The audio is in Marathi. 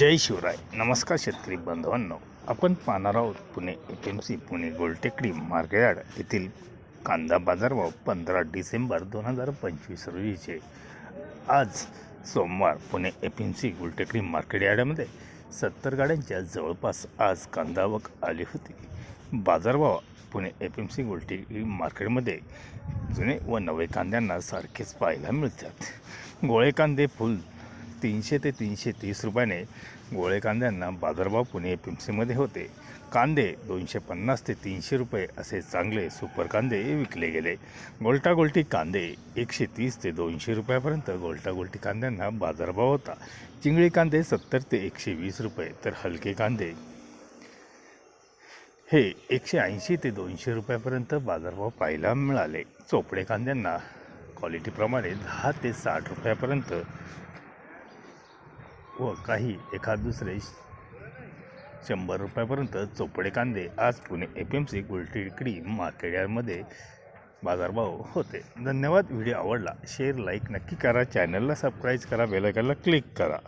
जय शिवराय. नमस्कार शेतकरी बांधवांनो, आपण पाहणार आहोत पुणे FMC पुणे गोलटेकडी मार्केटयार्ड येथील कांदा बाजारभाव 15 डिसेंबर 2025 रोजीचे. आज सोमवार पुणे FMC गोलटेकडी मार्केटयार्डमध्ये 70 गाड्यांच्या जवळपास आज कांदा आवक आली होती. बाजारभाव पुणे FMC गोलटेकडी मार्केटमध्ये जुने व नवे कांद्यांना सारखेच पाहायला मिळतात. गोळे कांदे फुल 300 ते 330 रुपयाने गोळे कांद्यांना बाजारभाव पुणे FMCमध्ये होते. कांदे 250 ते 300 रुपये असे चांगले सुपर कांदे विकले गेले. गोल्टी कांदे 130 ते 200 रुपयापर्यंत गोल्टी कांद्यांना बाजारभाव होता. चिंगळी कांदे 70 ते 120 रुपये तर हलके कांदे हे 180 ते 200 रुपयापर्यंत बाजारभाव पाहायला मिळाले. चोपडे कांद्यांना क्वालिटीप्रमाणे 10 ते 60 रुपयापर्यंत व काही एखाद दुसरे 100 रुपयापर्यंत चोपडे कांदे आज पुणे FMC गोलटेकडी मार्केटयार्डमध्ये बाजारभाव होते. धन्यवाद. व्हिडिओ आवडला शेअर लाईक नक्की करा. चॅनलला सबस्क्राईब करा. बेल आयकॉनला क्लिक करा.